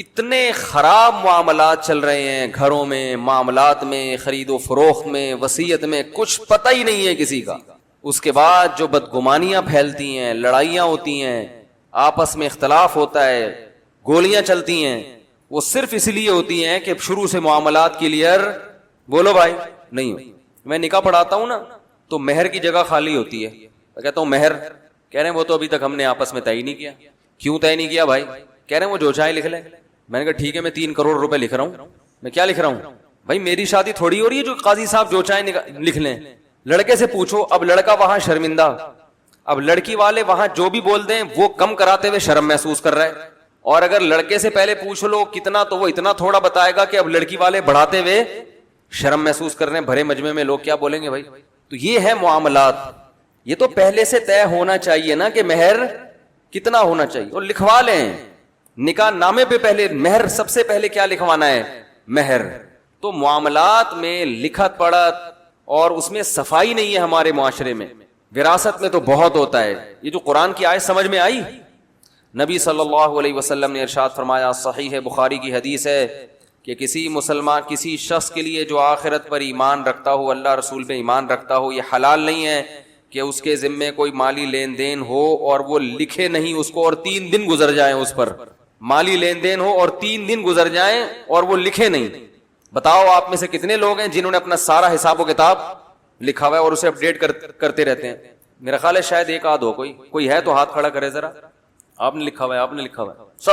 اتنے خراب معاملات چل رہے ہیں گھروں میں، معاملات میں، خرید و فروخت میں، وصیت میں، کچھ پتہ ہی نہیں ہے کسی کا. اس کے بعد جو بدگمانیاں پھیلتی ہیں، لڑائیاں ہوتی ہیں، آپس میں اختلاف ہوتا ہے، گولیاں چلتی ہیں، وہ صرف اس لیے ہوتی ہیں کہ شروع سے معاملات کلیئر بولو بھائی نہیں ہو. میں نکاح پڑھاتا ہوں نا تو مہر کی جگہ خالی ہوتی ہے. میں کہتا ہوں مہر، کہہ رہے ہیں وہ تو ابھی تک ہم نے آپس میں طے ہی نہیں کیا. کیوں طے نہیں کیا بھائی؟ کہہ رہے ہیں وہ جو چاہے لکھ لیں. میں نے کہا ٹھیک ہے، میں 3 کروڑ روپے لکھ رہا ہوں. میں کیا لکھ رہا ہوں بھائی؟ میری شادی تھوڑی ہو رہی ہے جو قاضی صاحب جو چاہے لکھ لیں. لڑکے سے پوچھو، اب لڑکا وہاں شرمندہ، اب لڑکی والے وہاں جو بھی بول دیں وہ کم کراتے ہوئے شرم محسوس کر رہا ہے. اور اگر لڑکے سے پہلے پوچھ لو کتنا تو وہ اتنا تھوڑا بتائے گا کہ اب لڑکی والے بڑھاتے ہوئے شرم محسوس کر رہے ہیں. بھرے مجمع میں لوگ کیا بولیں گے بھائی؟ تو یہ ہے معاملات. یہ تو پہلے سے طے ہونا چاہیے نا کہ مہر کتنا ہونا چاہیے، اور لکھوا لیں نکاح نامے پہ. پہلے مہر، سب سے پہلے کیا لکھوانا ہے؟ مہر. تو معاملات میں لکھت پڑھت اور اس میں صفائی نہیں ہے ہمارے معاشرے میں. وراثت میں تو بہت ہوتا ہے. یہ جو قرآن کی آیت سمجھ میں آئی؟ نبی صلی اللہ علیہ وسلم نے ارشاد فرمایا، صحیح بخاری کی حدیث ہے کہ کسی مسلمان، کسی شخص کے لیے جو آخرت پر ایمان رکھتا ہو، اللہ رسول پہ ایمان رکھتا ہو، یہ حلال نہیں ہے کہ اس کے ذمے کوئی مالی لین دین ہو اور وہ لکھے نہیں اس کو، اور 3 دن گزر جائیں اس پر. مالی لین دین ہو اور 3 دن گزر جائیں اور وہ لکھے نہیں. بتاؤ آپ میں سے کتنے لوگ ہیں جنہوں نے اپنا سارا حساب و کتاب لکھا ہوا ہے اور اسے اپڈیٹ کرتے رہتے ہیں؟ میرا خیال ہے شاید ایک آدھ ہو. کوئی ہے تو ہاتھ کھڑا کرے ذرا. آپ نے لکھا ہوا ہے؟ آپ نے لکھا ہوا ہے؟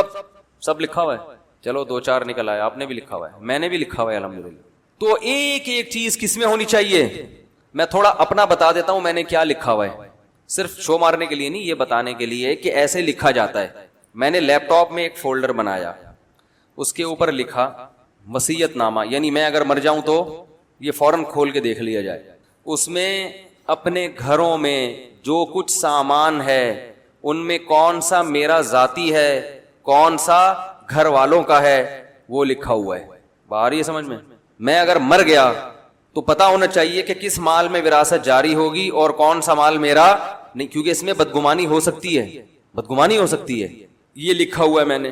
سب لکھا ہوا ہے. چلو 2-4 نکل آئے. آپ نے بھی لکھا ہوا ہے، میں نے بھی لکھا ہوا ہے الحمدللہ. تو ایک ایک چیز کس میں ہونی چاہیے؟ میں تھوڑا اپنا بتا دیتا ہوں میں نے کیا لکھا ہوا ہے، صرف شو مارنے کے لیے نہیں، یہ بتانے کے لیے کہ ایسے لکھا جاتا ہے. میں نے لیپ ٹاپ میں ایک فولڈر بنایا، اس کے اوپر لکھا وصیت نامہ، یعنی میں اگر مر جاؤں تو یہ فوراً کھول کے دیکھ لیا جائے. اس میں اپنے گھروں میں جو کچھ سامان ہے ان میں کون سا میرا ذاتی ہے، کون سا گھر والوں کا ہے، وہ لکھا ہوا ہے. باہر یہ سمجھ میں اگر مر گیا تو پتا ہونا چاہیے کہ کس مال میں وراثت جاری ہوگی اور کون سا مال میرا نہیں، کیونکہ اس میں بدگمانی ہو سکتی ہے. یہ لکھا ہوا ہے میں نے.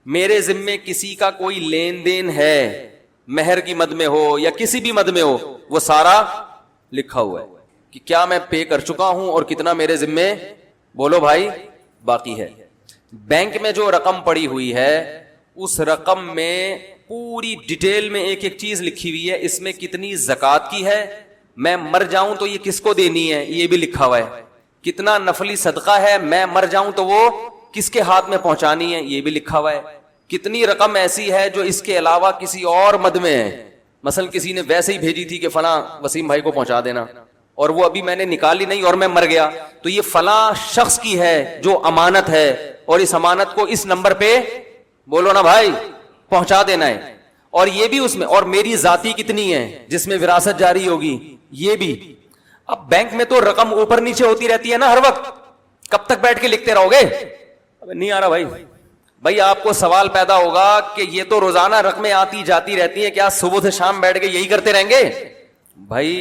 میرے ذمے کسی کا کوئی لین دین ہے، مہر کی مد میں ہو یا کسی بھی مد میں ہو، وہ سارا لکھا ہوا ہے کہ کیا میں پے کر چکا ہوں اور کتنا میرے ذمے بولو بھائی باقی ہے. بینک میں جو رقم پڑی ہوئی ہے اس رقم میں پوری ڈیٹیل میں ایک ایک چیز لکھی ہوئی ہے. اس میں کتنی زکوٰۃ کی ہے، میں مر جاؤں تو یہ کس کو دینی ہے، یہ بھی لکھا ہوا ہے. کتنا نفلی صدقہ ہے، میں مر جاؤں تو وہ کس کے ہاتھ میں پہنچانی ہے، یہ بھی لکھا ہوا ہے. کتنی رقم ایسی ہے جو اس کے علاوہ کسی اور مد میں ہے، مثلا کسی نے ویسے ہی بھیجی تھی کہ فلاں وسیم بھائی کو پہنچا دینا، اور وہ ابھی میں نے نکالی نہیں اور میں مر گیا، تو یہ فلاں شخص کی ہے جو امانت ہے، اور اس امانت کو اس نمبر پہ بولو نا بھائی پہنچا دینا ہے. اور یہ بھی اس میں، اور میری ذاتی کتنی ہے جس میں وراثت جاری ہوگی، یہ بھی. اب بینک میں تو رقم اوپر نیچے ہوتی رہتی ہے نا ہر وقت، کب تک بیٹھ کے لکھتے رہو گے؟ نہیں آ رہا بھائی آپ کو سوال پیدا ہوگا کہ یہ تو روزانہ رقمیں آتی جاتی رہتی ہیں، کیا صبح سے شام بیٹھ کے یہی کرتے رہیں گے؟ بھائی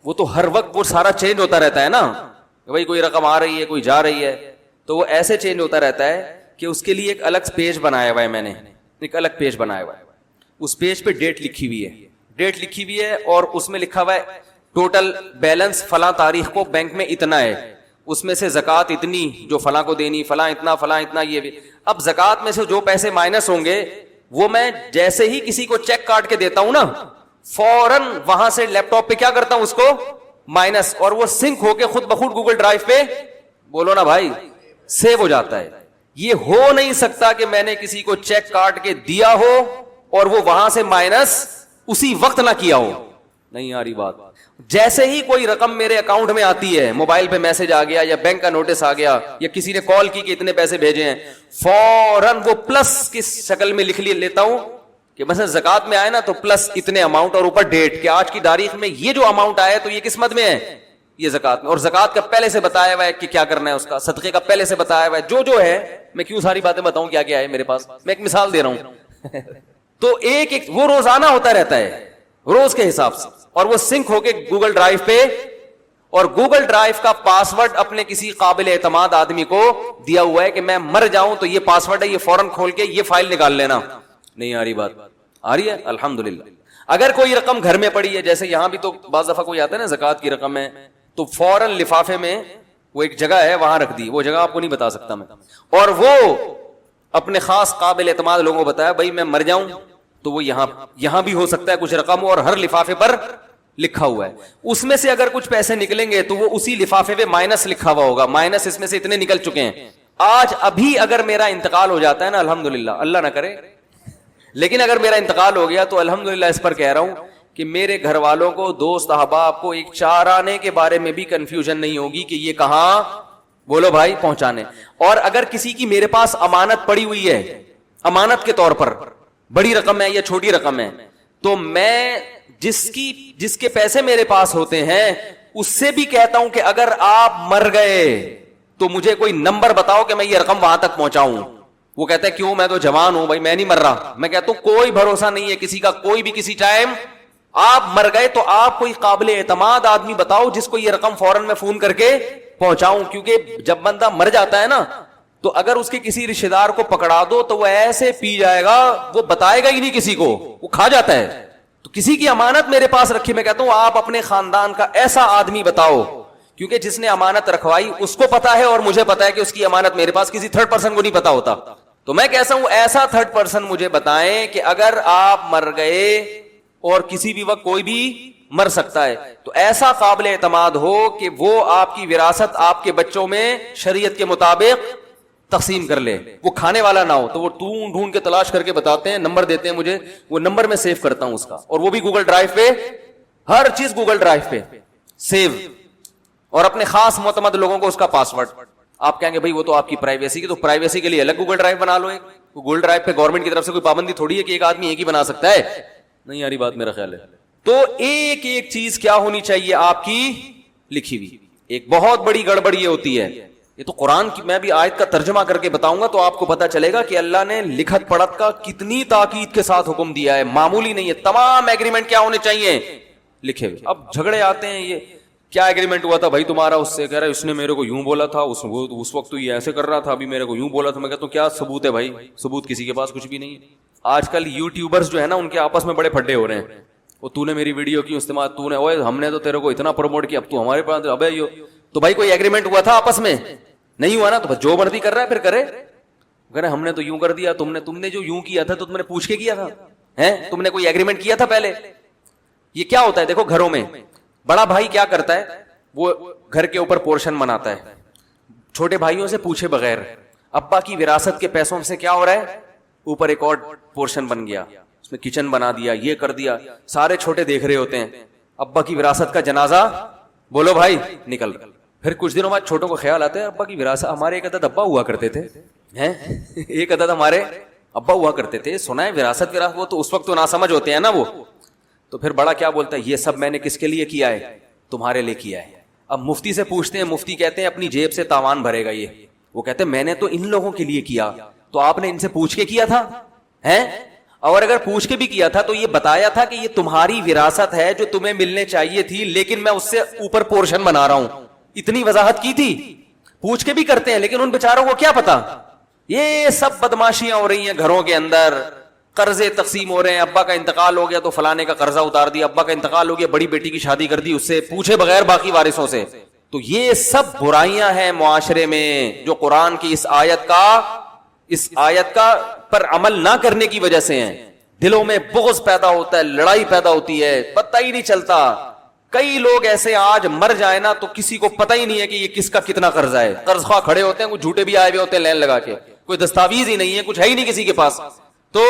وہ تو ہر وقت وہ سارا چینج ہوتا رہتا ہے نا. بھائی کوئی رقم آ رہی ہے، کوئی جا رہی ہے، تو وہ ایسے چینج ہوتا رہتا ہے کہ اس کے لیے ایک الگ پیج بنایا ہوا ہے. میں نے ایک الگ پیج بنایا ہوا ہے، اس پیج پہ ڈیٹ لکھی ہوئی ہے اور اس میں لکھا ہوا ہے ٹوٹل بیلنس فلاں تاریخ کو بینک میں اتنا ہے، اس میں سے زکوٰۃ اتنی جو فلاں کو دینی، فلاں اتنا یہ بھی. اب زکوٰۃ میں سے جو پیسے مائنس ہوں گے وہ میں جیسے ہی کسی کو چیک کاٹ کے دیتا ہوں نا، فوراً وہاں سے لیپ ٹاپ پہ کیا کرتا ہوں اس کو مائنس، اور وہ سنک ہو کے خود بخود گوگل ڈرائیو پہ بولو نا بھائی سیو ہو جاتا ہے. یہ ہو نہیں سکتا کہ میں نے کسی کو چیک کاٹ کے دیا ہو اور وہ وہاں سے مائنس اسی وقت نہ کیا ہو. نہیں آ رہی بات؟ جیسے ہی کوئی رقم میرے اکاؤنٹ میں آتی ہے، موبائل پہ میسج آ گیا یا بینک کا نوٹس آ گیا یا کسی نے کال کی کہ اتنے پیسے بھیجے ہیں، فوراً وہ پلس کس شکل میں لکھ لیتا ہوں کہ مثلا زکوٰۃ میں آئے نا تو پلس اتنے اماؤنٹ اور اوپر ڈیٹ کہ آج کی تاریخ میں یہ جو اماؤنٹ آیا تو یہ کس مد میں ہے، یہ زکوٰۃ میں. اور زکوٰۃ کا پہلے سے بتایا ہوا ہے کہ کیا کرنا ہے، اس کا صدقے کا پہلے سے بتایا ہوا ہے جو ہے. میں کیوں ساری باتیں بتاؤں کیا کیا ہے میرے پاس، میں ایک مثال دے رہا ہوں. تو ایک وہ روزانہ ہوتا رہتا ہے روز کے حساب سے، اور وہ سنک ہو کے گوگل ڈرائیو پہ. اور گوگل ڈرائیو کا پاسورڈ اپنے کسی قابل اعتماد آدمی کو دیا ہوا ہے کہ میں مر جاؤں تو یہ پاسورڈ ہے, یہ فوراً کھول کے یہ فائل نکال لینا. نہیں آ رہی بات؟ آ رہی ہے الحمدللہ. اگر کوئی رقم گھر میں پڑی ہے, جیسے یہاں بھی تو بعض دفعہ کوئی آتا ہے نا زکوٰۃ کی رقم ہے, تو فوراً لفافے میں وہ ایک جگہ ہے وہاں رکھ دی, وہ جگہ آپ کو نہیں بتا سکتا میں, اور وہ اپنے خاص قابل اعتماد لوگوں کو بتایا بھائی میں مر جاؤں تو وہ یہاں بھی ہو سکتا ہے کچھ رقم ہو, اور ہر لفافے پر لکھا ہوا ہے. اس میں سے اگر کچھ پیسے نکلیں گے تو وہ اسی لفافے پہ مائنس لکھا ہوا ہوگا, مائنس اس میں سے اتنے نکل چکے ہیں. آج ابھی اگر میرا انتقال ہو جاتا ہے نا, الحمدللہ, اللہ نہ کرے, لیکن اگر میرا انتقال ہو گیا تو الحمدللہ اس پر کہہ رہا ہوں کہ میرے گھر والوں کو, دوست احباب کو ایک چارانے کے بارے میں بھی کنفیوژن نہیں ہوگی کہ یہ کہاں, بولو بھائی, پہنچانے. اور اگر کسی کی میرے پاس امانت پڑی ہوئی ہے, امانت کے طور پر, بڑی رقم ہے یا چھوٹی رقم ہے, تو میں جس کے پیسے میرے پاس ہوتے ہیں اس سے بھی کہتا ہوں کہ اگر آپ مر گئے تو مجھے کوئی نمبر بتاؤ کہ میں یہ رقم وہاں تک پہنچاؤں. وہ کہتا ہے کیوں, میں تو جوان ہوں بھائی, میں نہیں مر رہا. میں کہتا ہوں کوئی بھروسہ نہیں ہے کسی کا, کوئی بھی کسی ٹائم آپ مر گئے تو آپ کوئی قابل اعتماد آدمی بتاؤ جس کو یہ رقم فوراً میں فون کر کے پہنچاؤں. کیونکہ جب بندہ مر جاتا ہے نا تو اگر اس کے کسی رشتے دار کو پکڑا دو تو وہ ایسے پی جائے گا, وہ بتائے گا ہی نہیں کسی کو, وہ کھا جاتا ہے. تو کسی کی امانت میرے پاس رکھی, میں کہتا ہوں آپ اپنے خاندان کا ایسا آدمی بتاؤ, کیونکہ جس نے امانت رکھوائی اس کو پتا ہے اور مجھے پتا ہے کہ اس کی امانت میرے پاس, کسی تھرڈ پرسن کو نہیں پتا ہوتا. تو میں کہتا ہوں ایسا تھرڈ پرسن مجھے بتائیں کہ اگر آپ مر گئے, اور کسی بھی وقت کوئی بھی مر سکتا ہے, تو ایسا قابل اعتماد ہو کہ وہ آپ کی وراثت آپ کے بچوں میں شریعت کے مطابق تقسیم کر لے, وہ کھانے والا نہ ہو. تو وہ ڈھونڈ کے تلاش کر کے بتاتے ہیں, نمبر دیتے ہیں مجھے, وہ نمبر میں سیو کرتا ہوں اس کا, اور وہ بھی گوگل ڈرائیو پہ, ہر چیز گوگل ڈرائیو پہ سیو, اور اپنے خاص معتمد لوگوں کو اس کا پاسورڈ. آپ کہیں گے بھائی وہ تو آپ کی پرائیویسی کی, تو پرائیویسی کے لیے الگ گوگل ڈرائیو بنا لو. ایک گوگل ڈرائیو پہ گورنمنٹ کی طرف سے کوئی پابندی تھوڑی ہے کہ ایک آدمی ایک ہی بنا سکتا ہے, نہیں یاری بات میرا خیال ہے. تو ایک ایک چیز کیا ہونی چاہیے آپ کی لکھی ہوئی. ایک بہت بڑی گڑبڑ یہ ہوتی ہے, یہ تو قرآن کی میں بھی آیت کا ترجمہ کر کے بتاؤں گا تو آپ کو پتا چلے گا کہ اللہ نے لکھت پڑھت کا کتنی تاکید کے ساتھ حکم دیا ہے, معمولی نہیں ہے. تمام ایگریمنٹ کیا ہونے چاہیے لکھے ہوئے. اب جھگڑے آتے ہیں, یہ کیا ایگریمنٹ ہوا تھا بھائی تمہارا اس سے, کہہ رہا ہے اس نے میرے کو یوں بولا تھا, اس وقت تو یہ ایسے کر رہا تھا, ابھی میرے کو یوں بولا تھا. میں کہتا ہوں کیا ثبوت ہے بھائی؟ ثبوت کسی کے پاس کچھ بھی نہیں ہے. آج کل یوٹیوبرز جو ہے نا ان کے آپس میں بڑے پھڈے ہو رہے ہیں, وہ تو نے میری ویڈیو کیوں استعمال, تو نے اوے ہم نے تو تیرے کو اتنا پروموٹ کیا, اب تو ہمارے پاس, ابے یو تو بھائی کوئی ایگریمنٹ ہوا تھا آپس میں؟ نہیں ہوا نا, تو جو مرضی کر رہا ہے پھر کرے. کہہ رہے ہم نے تو یوں کر دیا, تم نے جو یوں کیا تھا تو تم نے پوچھ کے کیا تھا, تم نے کوئی ایگریمنٹ کیا تھا پہلے؟ یہ کیا ہوتا ہے دیکھو گھروں میں, بڑا بھائی کیا کرتا ہے, وہ گھر کے اوپر پورشن بناتا ہے چھوٹے بھائیوں سے پوچھے بغیر. ابا کی وراثت کے پیسوں سے کیا ہو رہا ہے, اوپر ایک اور پورشن بن گیا, اس میں کچن بنا دیا, یہ کر دیا. سارے چھوٹے دیکھ رہے ہوتے ہیں, ابا کی وراثت کا جنازہ, بولو بھائی, نکل رہا. پھر کچھ دنوں بعد چھوٹوں کو خیال آتا ہے ابا کی وراثت, ہمارے ایک عدد ابا ہوا کرتے تھے, ایک عدد ہمارے ابا ہوا کرتے تھے, سنا ہے وراثت, وہ تو اس وقت تو ناسمجھ ہوتے ہیں نا وہ. تو پھر بڑا کیا بولتا ہے, یہ سب میں نے کس کے لیے کیا ہے, تمہارے لیے کیا ہے. اب مفتی سے پوچھتے ہیں, مفتی کہتے ہیں اپنی جیب سے تاوان بھرے گا یہ. وہ کہتے ہیں میں نے تو ان لوگوں کے لیے کیا, تو آپ نے ان سے پوچھ کے کیا تھا, اور اگر پوچھ کے بھی کیا تھا تو یہ بتایا تھا کہ یہ تمہاری وراثت ہے جو تمہیں ملنے چاہیے تھی, لیکن میں اس سے اوپر پورشن بنا رہا ہوں. اتنی وضاحت کی تھی. پوچھ کے بھی کرتے ہیں لیکن ان بیچاروں کو کیا پتا. یہ سب بدماشیاں ہو رہی ہیں گھروں کے اندر, قرضے تقسیم ہو رہے ہیں. ابا کا انتقال ہو گیا تو فلانے کا قرضہ اتار دیا, ابا کا انتقال ہو گیا بڑی بیٹی کی شادی کر دی, اس سے پوچھے بغیر باقی وارثوں سے. تو یہ سب برائیاں ہیں معاشرے میں جو قرآن کی اس آیت کا پر عمل نہ کرنے کی وجہ سے ہیں. دلوں میں بغض پیدا ہوتا ہے, لڑائی پیدا ہوتی ہے, پتہ ہی نہیں چلتا. کئی لوگ ایسے آج مر جائے نا تو کسی کو پتہ ہی نہیں ہے کہ یہ کس کا کتنا قرضہ ہے. قرض خواہ کھڑے ہوتے ہیں, کچھ جھوٹے بھی آئے ہوئے ہوتے ہیں لین لگا کے, کوئی دستاویز ہی نہیں ہے, کچھ ہے ہی نہیں کسی کے پاس. تو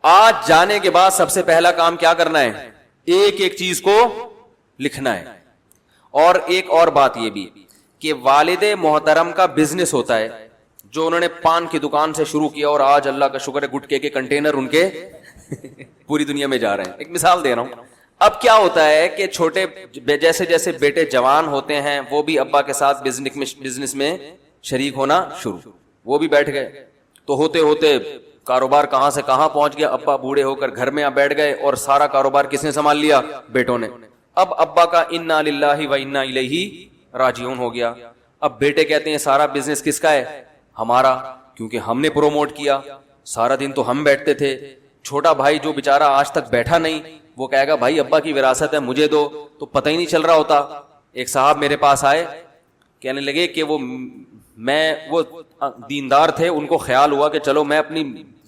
آج جانے کے بعد سب سے پہلا کام کیا کرنا ہے, ایک ایک چیز کو لکھنا ہے. اور ایک اور بات یہ بھی کہ والد محترم کا بزنس ہوتا ہے جو انہوں نے پان کی دکان سے شروع کیا, اور آج اللہ کا شکر ہے گٹکے کے کنٹینر ان کے پوری دنیا میں جا رہے ہیں. ایک مثال دے رہا ہوں. اب کیا ہوتا ہے کہ چھوٹے جیسے جیسے بیٹے جوان ہوتے ہیں وہ بھی ابا کے ساتھ بزنس میں شریک ہونا شروع, وہ بھی بیٹھ گئے. تو ہوتے ہوتے کاروبار کہاں سے کہاں پہنچ گیا, ابا بوڑھے ہو کر گھر میں بیٹھ گئے اور سارا کاروبار کس نے سنبھال لیا, بیٹوں نے. اب ابا کا انا للہ و انا الیہ راجعون ہو گیا. اب بیٹے کہتے ہیں سارا بزنس کس کا ہے؟ ہمارا، کیونکہ ہم نے پروموٹ کیا، سارا دن تو ہم بیٹھتے تھے. چھوٹا بھائی جو بیچارہ آج تک بیٹھا نہیں، وہ کہے گا بھائی ابا کی وراثت ہے مجھے دو، تو پتہ ہی نہیں چل رہا ہوتا. ایک صاحب میرے پاس آئے، کہنے لگے کہ وہ دیندار تھے، ان کو خیال ہوا کہ چلو میں اپنی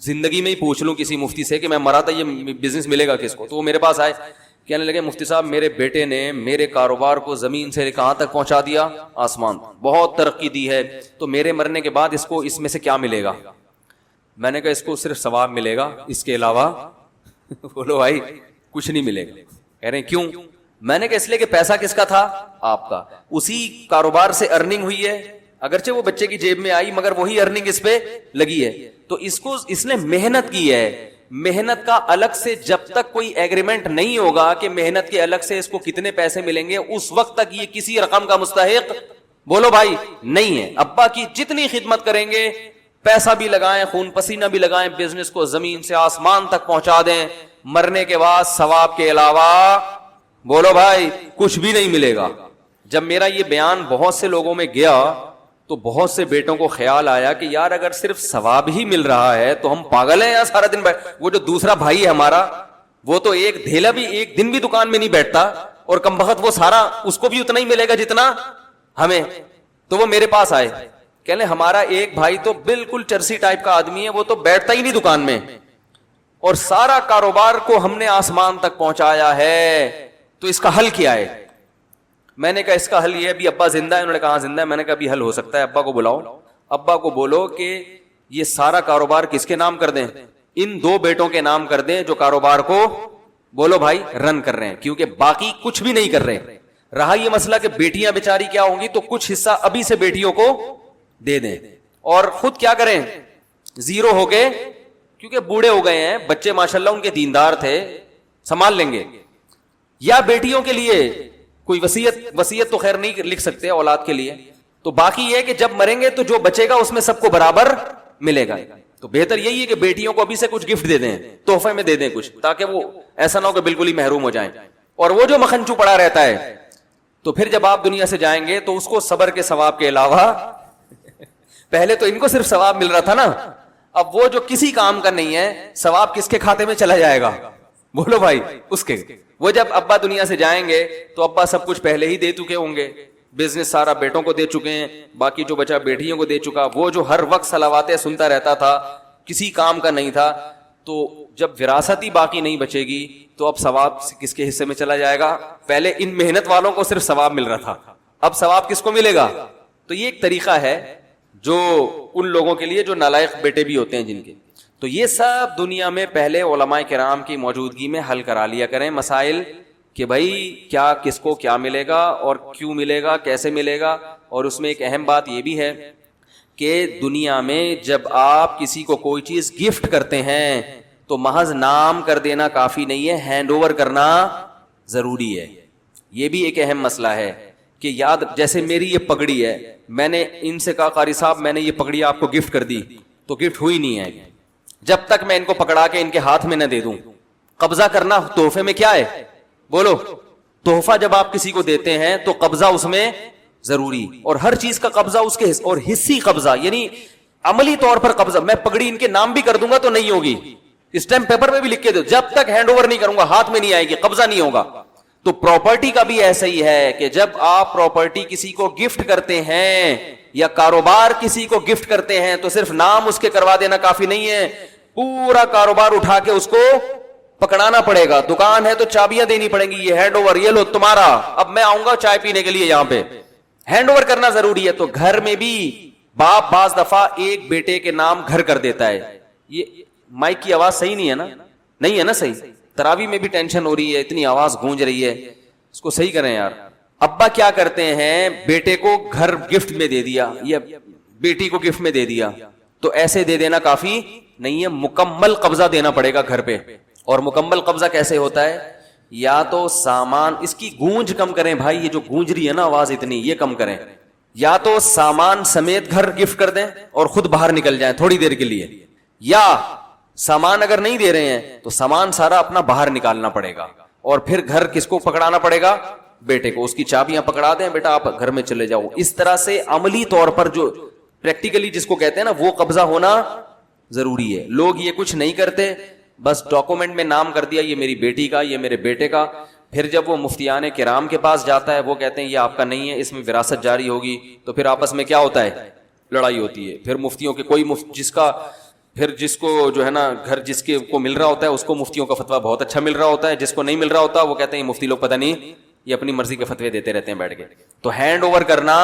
زندگی میں ہی پوچھ لوں کسی مفتی سے کہ میں مرا تھا یہ بزنس ملے گا کس کو. تو وہ میرے پاس آئے، کہنے لگے مفتی صاحب میرے بیٹے نے میرے کاروبار کو زمین سے کہاں تک پہنچا دیا؟ آسمان. بہت ترقی دی ہے، تو میرے مرنے کے بعد اس کو اس میں سے کیا ملے گا؟ میں نے کہا اس کو صرف ثواب ملے گا، اس کے علاوہ بولو بھائی کچھ نہیں ملے گا. کہہ رہے ہیں کیوں؟ میں نے کہا اس لیے کہ پیسہ کس کا تھا؟ آپ کا. اسی کاروبار سے ارننگ ہوئی ہے، اگرچہ وہ بچے کی جیب میں آئی مگر وہی ارننگ اس پہ لگی ہے. تو اس نے محنت کی ہے. محنت کا الگ سے جب تک کوئی ایگریمنٹ نہیں ہوگا کہ محنت کے الگ سے اس کو کتنے پیسے ملیں گے، اس وقت تک یہ کسی رقم کا مستحق بولو بھائی نہیں ہے. ابا کی جتنی خدمت کریں گے، پیسہ بھی لگائیں، خون پسینہ بھی لگائیں، بزنس کو زمین سے آسمان تک پہنچا دیں، مرنے کے بعد ثواب کے علاوہ بولو بھائی کچھ بھی نہیں ملے گا. جب میرا یہ بیان بہت سے لوگوں میں گیا تو بہت سے بیٹوں کو خیال آیا کہ یار اگر صرف ثواب ہی مل رہا ہے تو ہم پاگل ہیں یار سارا دن وہ جو دوسرا بھائی ہے ہمارا، وہ تو ایک دھیلا بھی ایک دن بھی دکان میں نہیں بیٹھتا، اور کمبخت وہ سارا اس کو بھی اتنا ہی ملے گا جتنا ہمیں. تو وہ میرے پاس آئے، کہنے ہمارا ایک بھائی تو بالکل چرسی ٹائپ کا آدمی ہے، وہ تو بیٹھتا ہی نہیں دکان میں، اور سارا کاروبار کو ہم نے آسمان تک پہنچایا ہے، تو اس کا حل کیا ہے؟ میں نے کہا اس کا حل یہ ہے، ابھی ابا زندہ ہے؟ انہوں نے کہا زندہ ہے. میں نے کہا ابھی حل ہو سکتا ہے، ابا کو بلاؤ، ابا کو بولو کہ یہ سارا کاروبار کس کے نام کر دیں؟ ان دو بیٹوں کے نام کر دیں جو کاروبار کو بولو بھائی رن کر رہے ہیں، کیونکہ باقی کچھ بھی نہیں کر رہے. رہا یہ مسئلہ کہ بیٹیاں بیچاری کیا ہوں گی، تو کچھ حصہ ابھی سے بیٹیوں کو دے دیں، اور خود کیا کریں زیرو ہو کے، کیونکہ بوڑھے ہو گئے ہیں بچے ماشاءاللہ ان کے دیندار تھے، سنبھال لیں گے. یا بیٹیوں کے لیے کوئی وصیت تو خیر نہیں لکھ سکتے اولاد کے لیے، تو باقی یہ کہ جب مریں گے تو جو بچے گا اس میں سب کو برابر ملے گا. تو بہتر یہی ہے کہ بیٹیوں کو ابھی سے کچھ گفٹ دے دیں، تحفے میں دے دیں کچھ، تاکہ وہ ایسا نہ ہو کہ بالکل ہی محروم ہو جائیں. اور وہ جو مکھنچو پڑا رہتا ہے، تو پھر جب آپ دنیا سے جائیں گے تو اس کو صبر کے ثواب کے علاوہ پہلے تو ان کو صرف ثواب مل رہا تھا نا، اب وہ جو کسی کام کا نہیں ہے، ثواب کس کے کھاتے میں چلا جائے گا بولو بھائی اس کے. وہ جب ابا دنیا سے جائیں گے تو ابا سب کچھ پہلے ہی دے چکے ہوں گے، بزنس سارا بیٹوں کو دے چکے ہیں، باقی جو بچا بیٹیوں کو دے چکا. وہ جو ہر وقت صلواتیں سنتا رہتا تھا، کسی کام کا نہیں تھا، تو جب وراثت ہی باقی نہیں بچے گی تو اب ثواب کس کے حصے میں چلا جائے گا؟ پہلے ان محنت والوں کو صرف ثواب مل رہا تھا، اب ثواب کس کو ملے گا؟ تو یہ ایک طریقہ ہے جو ان لوگوں کے لیے جو نالائق بیٹے بھی ہوتے ہیں جن کے. تو یہ سب دنیا میں پہلے علماء کرام کی موجودگی میں حل کرا لیا کریں مسائل، کہ بھائی کیا کس کو کیا ملے گا اور کیوں ملے گا، کیسے ملے گا. اور اس میں ایک اہم بات یہ بھی ہے کہ دنیا میں جب آپ کسی کو کوئی چیز گفٹ کرتے ہیں تو محض نام کر دینا کافی نہیں ہے، ہینڈ اوور کرنا ضروری ہے. یہ بھی ایک اہم مسئلہ ہے کہ یاد، جیسے میری یہ پگڑی ہے، میں نے ان سے کہا قاری صاحب میں نے یہ پگڑی آپ کو گفٹ کر دی، تو گفٹ ہوئی نہیں ہے جب تک میں ان کو پکڑا کے ان کے ہاتھ میں نہ دے دوں. قبضہ کرنا تحفے میں کیا ہے بولو؟ تحفہ جب آپ کسی کو دیتے ہیں تو قبضہ اس میں ضروری، اور ہر چیز کا قبضہ اس کے اور حصی قبضہ، یعنی عملی طور پر قبضہ. میں پگڑی ان کے نام بھی کر دوں گا تو نہیں ہوگی، اسٹیمپ پیپر پہ بھی لکھ کے دو، جب تک ہینڈ اوور نہیں کروں گا ہاتھ میں نہیں آئے گی، قبضہ نہیں ہوگا. تو پراپرٹی کا بھی ایسا ہی ہے کہ جب آپ پراپرٹی کسی کو گفٹ کرتے ہیں یا کاروبار کسی کو گفٹ کرتے ہیں تو صرف نام اس کے کروا دینا کافی نہیں ہے، پورا کاروبار اٹھا کے اس کو پکڑانا پڑے گا. دکان ہے تو چابیاں دینی پڑیں گی، یہ ہینڈ اوور، یہ لو تمہارا، اب میں آؤں گا چائے پینے کے لیے یہاں پہ. ہینڈ اوور کرنا ضروری ہے. تو گھر میں بھی باپ بعض دفعہ ایک بیٹے کے نام گھر کر دیتا ہے. یہ مائک کی آواز صحیح نہیں ہے نا؟ نہیں ہے نا صحیح؟ تراوی میں بھی ٹینشن ہو رہی ہے، اتنی آواز گونج رہی ہے، اس کو صحیح کریں یار. ابا کیا کرتے ہیں، بیٹے کو گھر گفٹ میں دے دیا یا بیٹی کو گفٹ میں دے دیا، تو ایسے دے دینا کافی نہیں ہے، مکمل قبضہ دینا پڑے گا گھر پہ. اور مکمل قبضہ کیسے ہوتا ہے؟ یا تو سامان، اس کی گونج کم کریں بھائی، یہ جو گونج رہی ہے نا آواز اتنی، یہ کم کریں. یا تو سامان سمیت گھر گفٹ کر دیں اور خود باہر نکل جائیں تھوڑی دیر کے لیے، یا سامان اگر نہیں دے رہے ہیں تو سامان سارا اپنا باہر نکالنا پڑے گا اور پھر گھر کس کو پکڑانا پڑے گا؟ بیٹے کو. اس کی چابیاں پکڑا دیں, بیٹا آپ گھر میں چلے جاؤ. اس طرح سے عملی طور پر جو پریکٹیکلی جس کو کہتے ہیں نا, وہ قبضہ ہونا ضروری ہے. لوگ یہ کچھ نہیں کرتے, بس ڈاکومنٹ میں نام کر دیا یہ میری بیٹی کا, یہ میرے بیٹے کا. پھر جب وہ مفتیان کرام کے پاس جاتا ہے, وہ کہتے ہیں یہ آپ کا نہیں ہے, اس میں وراثت جاری ہوگی, تو پھر آپس میں کیا ہوتا ہے؟ لڑائی ہوتی ہے. پھر مفتیوں کے کوئی جس کو جو ہے نا گھر جس کے کو مل رہا ہوتا ہے, اس کو مفتیوں کا فتویٰ بہت اچھا مل رہا ہوتا ہے, جس کو نہیں مل رہا ہوتا وہ کہتے ہیں یہ مفتی لوگ پتہ نہیں یہ اپنی مرضی کے فتوے دیتے رہتے ہیں بیٹھ کے. تو ہینڈ اوور کرنا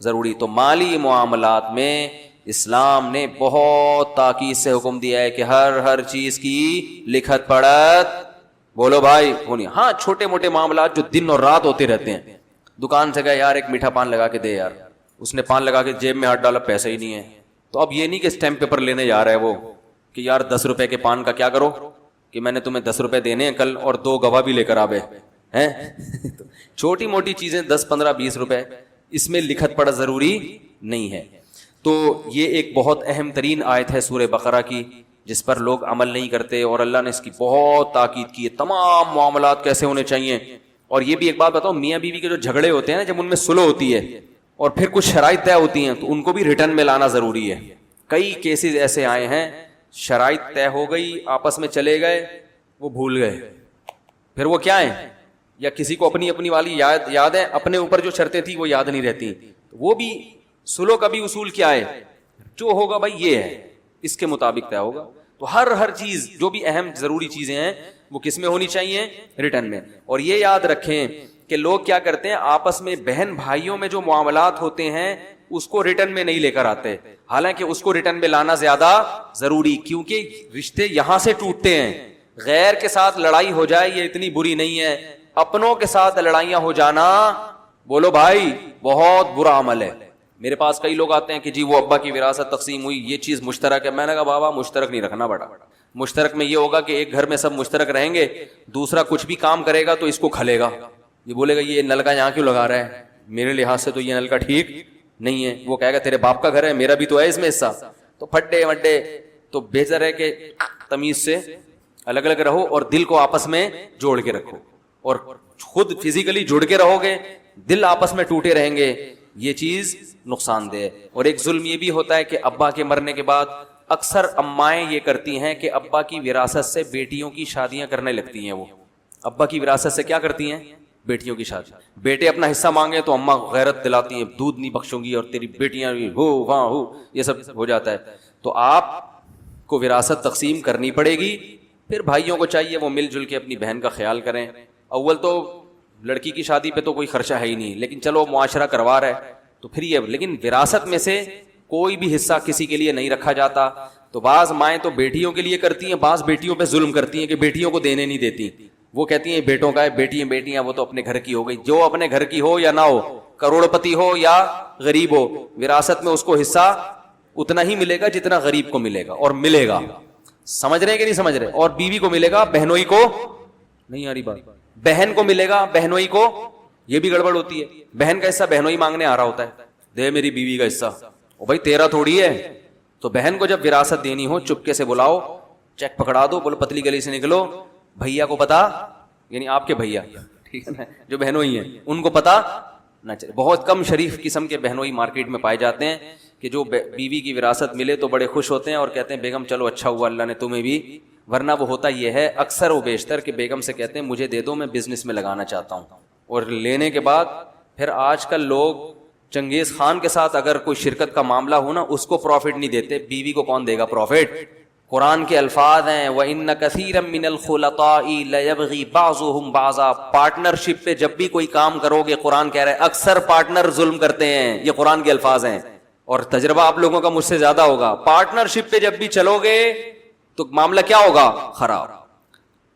ضروری. تو مالی معاملات میں اسلام نے بہت تاکید سے حکم دیا ہے کہ ہر چیز کی لکھت پڑھت, بولو بھائی, ہونی. ہاں چھوٹے موٹے معاملات جو دن اور رات ہوتے رہتے ہیں, دکان سے گئے یار ایک میٹھا پان لگا کے دے یار, اس نے پان لگا کے جیب میں ہاتھ ڈالا, پیسے ہی نہیں ہے, تو اب یہ نہیں کہ اسٹیمپ پیپر لینے جا رہا ہے وہ کہ یار 10 روپے کے پان کا کیا کرو کہ میں نے تمہیں 10 روپے دینے ہیں کل, اور 2 گواہ بھی لے کر آوے ہیں. چھوٹی موٹی چیزیں 10 15 20 روپے, اس میں لکھت پڑھ ضروری نہیں ہے. تو یہ ایک بہت اہم ترین آیت ہے سورہ بقرہ کی, جس پر لوگ عمل نہیں کرتے, اور اللہ نے اس کی بہت تاکید کی ہے. تمام معاملات کیسے ہونے چاہیے. اور یہ بھی ایک بات بتاؤ, میاں بیوی کے جو جھگڑے ہوتے ہیں نا, جب ان میں صلح ہوتی ہے اور پھر کچھ شرائط طے ہوتی ہیں, تو ان کو بھی ریٹرن میں لانا ضروری ہے. کئی کیسز ایسے آئے ہیں, شرائط طے ہو گئی, آپس میں چلے گئے, وہ بھول گئے, پھر وہ کیا ہے, یا کسی کو اپنی والی یاد ہے, اپنے اوپر جو شرطیں تھیں وہ یاد نہیں رہتی. وہ بھی صلح کا بھی اصول کیا ہے, جو ہوگا بھائی یہ ہے, اس کے مطابق طے ہوگا. تو ہر چیز جو بھی اہم ضروری چیزیں ہیں وہ کس میں ہونی چاہیے؟ ریٹرن میں. اور یہ یاد رکھیں کہ لوگ کیا کرتے ہیں, آپس میں بہن بھائیوں میں جو معاملات ہوتے ہیں اس کو ریٹرن میں نہیں لے کر آتے, حالانکہ اس کو ریٹرن میں لانا زیادہ ضروری, کیونکہ رشتے یہاں سے ٹوٹتے ہیں. غیر کے ساتھ لڑائی ہو جائے یہ اتنی بری نہیں ہے, اپنوں کے ساتھ لڑائیاں ہو جانا, بولو بھائی, بہت برا عمل ہے. میرے پاس کئی لوگ آتے ہیں کہ جی وہ ابا کی وراثت تقسیم ہوئی, یہ چیز مشترک ہے. میں نے کہا بابا مشترک نہیں رکھنا بڑا, مشترک میں یہ ہوگا کہ ایک گھر میں سب مشترک رہیں گے, دوسرا کچھ بھی کام کرے گا تو اس کو کھلے گا, یہ بولے گا یہ نل کا یہاں کیوں لگا رہا ہے, میرے لحاظ سے تو یہ نل کا ٹھیک نہیں ہے. وہ کہے گا تیرے باپ کا گھر ہے, میرا بھی تو ہے اس میں حصہ. تو پھڈے وڈے, تو بہتر ہے کہ تمیز سے الگ الگ رہو اور دل کو آپس میں جوڑ کے رکھو, اور خود فزیکلی جڑ کے رہو گے, دل آپس میں ٹوٹے رہیں گے, یہ چیز نقصان دہ. اور ایک ظلم یہ بھی ہوتا ہے کہ ابا کے مرنے کے بعد اکثر امائیں یہ کرتی ہیں کہ ابا کی وراثت سے بیٹیوں کی شادیاں کرنے لگتی ہیں. وہ ابا کی وراثت سے کیا کرتی ہیں؟ بیٹیوں کی شادی. بیٹے اپنا حصہ مانگے تو اماں غیرت دلاتی ہیں, دودھ نہیں بخشوں گی اور تیری بیٹیاں ہو وہاں ہو, یہ سب ہو جاتا ہے. تو آپ کو وراثت تقسیم کرنی پڑے گی. پھر بھائیوں کو چاہیے وہ مل جل کے اپنی بہن کا خیال کریں. اول تو لڑکی کی شادی پہ تو کوئی خرچہ ہے ہی نہیں, لیکن چلو معاشرہ کروا رہا ہے تو پھر یہ, لیکن وراثت میں سے کوئی بھی حصہ کسی کے لیے نہیں رکھا جاتا. تو بعض مائیں تو بیٹیوں کے لیے کرتی ہیں, بعض بیٹیوں پہ ظلم کرتی ہیں کہ بیٹیوں کو دینے نہیں دیتی. وہ کہتی ہیں بیٹوں کا ہے, بیٹیاں وہ تو اپنے گھر کی ہو گئی. جو اپنے گھر کی ہو یا نہ ہو, کروڑ پتی ہو یا غریب ہو, وراثت میں اس کو حصہ اتنا ہی ملے گا جتنا غریب کو ملے گا, اور ملے گا. سمجھ رہے ہیں کہ نہیں سمجھ رہے؟ اور بیوی کو ملے گا, بہنوئی کو نہیں آ رہی بات, بہن کو ملے گا, بہنوئی کو. یہ بھی گڑبڑ ہوتی ہے, بہن کا حصہ بہنوئی مانگنے آ رہا ہوتا ہے, دے میری بیوی کا حصہ. او بھائی تیرا تھوڑی ہے. تو بہن کو جب وراثت دینی ہو چپکے سے بلاؤ, چیک پکڑا دو, بولو پتلی گلی سے نکلو, بھیا کو پتا, یعنی آپ کے بھیا, ٹھیک ہے نا, جو بہنوئی ہیں ان کو پتا نہ چلے. بہت کم شریف قسم کے بہنوئی مارکیٹ میں پائے جاتے ہیں کہ جو بیوی کی وراثت ملے تو بڑے خوش ہوتے ہیں اور کہتے ہیں بیگم چلو اچھا ہوا اللہ نے تمہیں بھی, ورنہ وہ ہوتا یہ ہے اکثر و بیشتر کہ بیگم سے کہتے ہیں مجھے دے دو, میں بزنس میں لگانا چاہتا ہوں. اور لینے کے بعد پھر آج کل لوگ چنگیز خان کے ساتھ اگر کوئی شرکت کا معاملہ ہو نا, اس کو پروفٹ نہیں دیتے, بیوی کو کون دے گا پروفٹ؟ قرآن کے الفاظ ہیں وَإِنَّ كَثِيرًا مِّنَ الْخُلَطَاءِ لَيَبْغِي بَعْضُهُمْ بَعْضًا. پارٹنرشپ پہ جب بھی کوئی کام کرو گے, قرآن کہہ رہا ہے اکثر پارٹنر ظلم کرتے ہیں. یہ قرآن کے الفاظ ہیں, اور تجربہ آپ لوگوں کا مجھ سے زیادہ ہوگا. پارٹنرشپ پہ جب بھی چلو گے تو معاملہ کیا ہوگا؟ خراب.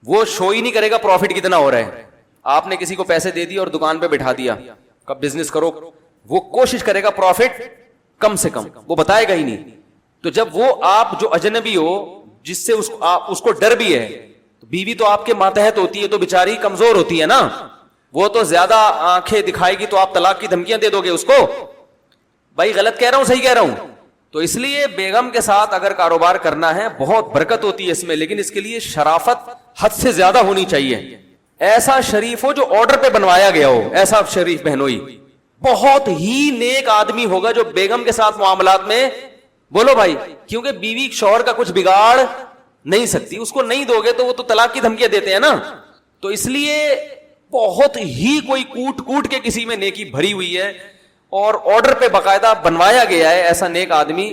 وہ شو ہی نہیں کرے گا پروفٹ کتنا ہو رہا ہے. آپ نے کسی کو پیسے دے دیے اور دکان پہ بٹھا دیا, کب بزنس کرو, وہ کوشش کرے گا پروفٹ کم سے کم, وہ بتائے گا ہی نہیں. تو جب وہ آپ جو اجنبی ہو جس سے اس کو ڈر بھی ہے, تو بیوی تو آپ کے ماتحت ہوتی ہے تو بیچاری کمزور ہوتی ہے نا, وہ تو زیادہ آنکھیں دکھائے گی تو آپ طلاق کی دھمکیاں دے دو گے اس کو. بھائی غلط کہہ رہا ہوں صحیح کہہ رہا ہوں؟ تو اس لیے بیگم کے ساتھ اگر کاروبار کرنا ہے بہت برکت ہوتی ہے اس میں, لیکن اس کے لیے شرافت حد سے زیادہ ہونی چاہیے. ایسا شریف ہو جو آرڈر پہ بنوایا گیا ہو، ایسا شریف بہنوئی بہت ہی نیک آدمی ہوگا جو بیگم کے ساتھ معاملات میں، بولو بھائی، کیونکہ بیوی شوہر کا کچھ بگاڑ نہیں سکتی، اس کو نہیں دو گے تو وہ تو طلاق کی دھمکیاں دیتے ہیں نا. تو اس لیے بہت ہی کوئی کوٹ کوٹ کے کسی میں نیکی بھری ہوئی ہے اور آرڈر پہ باقاعدہ بنوایا گیا ہے ایسا نیک آدمی.